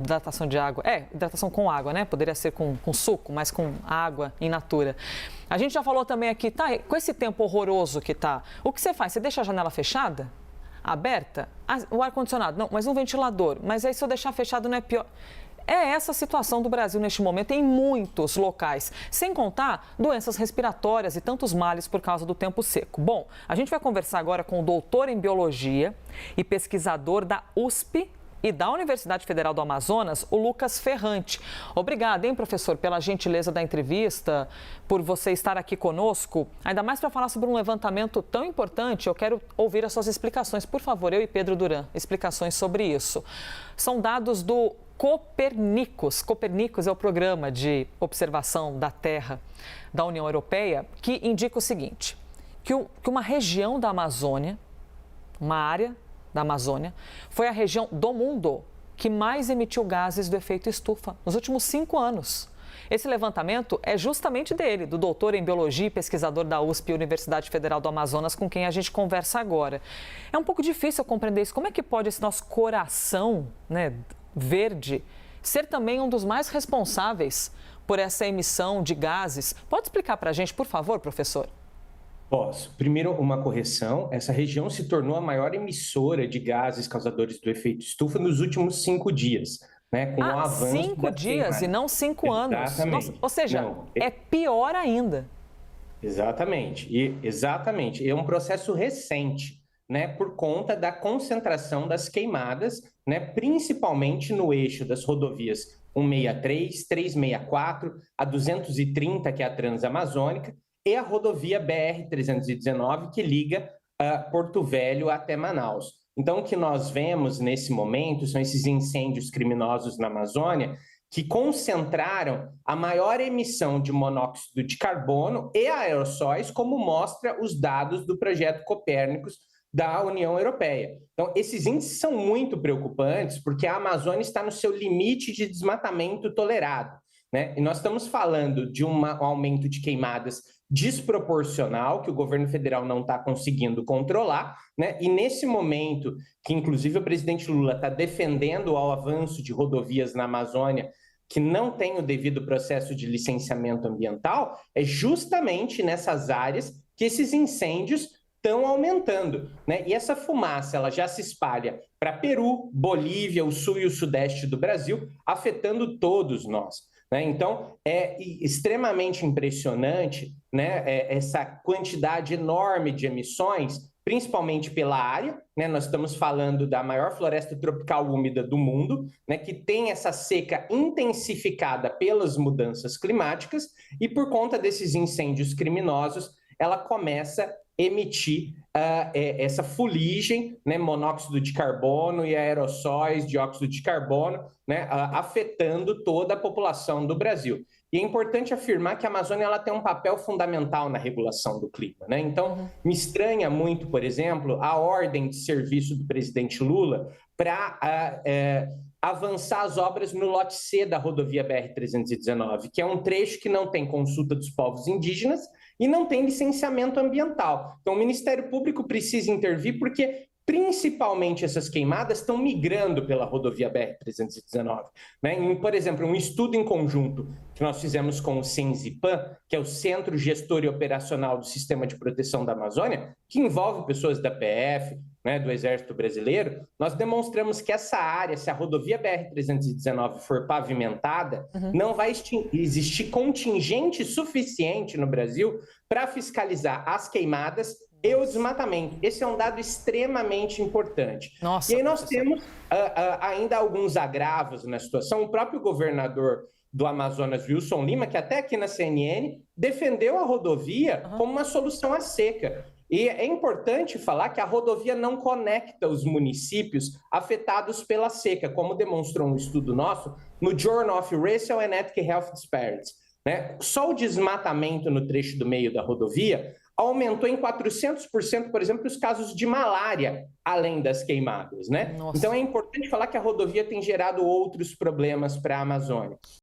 Hidratação de água. Hidratação com água, né? Poderia ser com suco, mas com água in natura. A gente já falou também aqui, tá, com esse tempo horroroso que tá, o que você faz? Você deixa a janela fechada? Aberta? O ar-condicionado? Não, mas um ventilador. Mas aí se eu deixar fechado não é pior. É essa a situação do Brasil neste momento em muitos locais, sem contar doenças respiratórias e tantos males por causa do tempo seco. Bom, a gente vai conversar agora com o doutor em biologia e pesquisador da USP e da Universidade Federal do Amazonas, o Lucas Ferrante. Obrigada, hein, professor, pela gentileza da entrevista, por você estar aqui conosco, ainda mais para falar sobre um levantamento tão importante. Eu quero ouvir as suas explicações, por favor, eu e Pedro Duran, explicações sobre isso. São dados do Copernicus. Copernicus é o programa de observação da Terra da União Europeia, que indica o seguinte, que uma região da Amazônia, uma área da Amazônia, foi a região do mundo que mais emitiu gases do efeito estufa nos últimos 5 anos. Esse levantamento é justamente dele, do doutor em biologia e pesquisador da USP, Universidade Federal do Amazonas, com quem a gente conversa agora. É um pouco difícil compreender isso. Como é que pode esse nosso coração, né, verde, ser também um dos mais responsáveis por essa emissão de gases? Pode explicar para a gente, por favor, professor? Posso. Primeiro, uma correção. Essa região se tornou a maior emissora de gases causadores do efeito estufa nos últimos 5 dias, né? Com o avanço 5 dias e não 5 anos. Nossa, ou seja, Não, é pior ainda. Exatamente. Exatamente. É um processo recente, né? Por conta da concentração das queimadas, né? Principalmente no eixo das rodovias 163, 364, a 230, que é a Transamazônica, e a rodovia BR-319, que liga Porto Velho até Manaus. Então, o que nós vemos nesse momento são esses incêndios criminosos na Amazônia que concentraram a maior emissão de monóxido de carbono e aerossóis, como mostra os dados do projeto Copérnicos da União Europeia. Então, esses índices são muito preocupantes porque a Amazônia está no seu limite de desmatamento tolerado, né? E nós estamos falando de um aumento de queimadas desproporcional, que o governo federal não está conseguindo controlar, né? E nesse momento, que inclusive o presidente Lula está defendendo o avanço de rodovias na Amazônia, que não tem o devido processo de licenciamento ambiental, é justamente nessas áreas que esses incêndios estão aumentando, né? E essa fumaça ela já se espalha para Peru, Bolívia, o sul e o sudeste do Brasil, afetando todos nós, né? Então, é extremamente impressionante, né, essa quantidade enorme de emissões, principalmente pela área, né? Nós estamos falando da maior floresta tropical úmida do mundo, né, que tem essa seca intensificada pelas mudanças climáticas e por conta desses incêndios criminosos, ela começa a emitir essa fuligem, né, monóxido de carbono e aerossóis, dióxido de carbono, né, afetando toda a população do Brasil. E é importante afirmar que a Amazônia ela tem um papel fundamental na regulação do clima, né? Então, me estranha muito, por exemplo, a ordem de serviço do presidente Lula para avançar as obras no lote C da rodovia BR-319, que é um trecho que não tem consulta dos povos indígenas e não tem licenciamento ambiental. Então, o Ministério Público precisa intervir porque principalmente essas queimadas estão migrando pela rodovia BR-319, né? Por exemplo, um estudo em conjunto que nós fizemos com o CENSIPAM, que é o Centro Gestor e Operacional do Sistema de Proteção da Amazônia, que envolve pessoas da PF, né, do Exército Brasileiro, nós demonstramos que essa área, se a rodovia BR-319 for pavimentada, não vai existir contingente suficiente no Brasil para fiscalizar as queimadas e o desmatamento. Esse é um dado extremamente importante. Nossa, e aí nós temos ainda alguns agravos na situação. O próprio governador do Amazonas, Wilson Lima, que até aqui na CNN, defendeu a rodovia como uma solução à seca. E é importante falar que a rodovia não conecta os municípios afetados pela seca, como demonstrou um estudo nosso no Journal of Racial and Ethnic Health Disparities, né? Só o desmatamento no trecho do meio da rodovia aumentou em 400%, por exemplo, os casos de malária, além das queimadas, né? Então é importante falar que a rodovia tem gerado outros problemas para a Amazônia.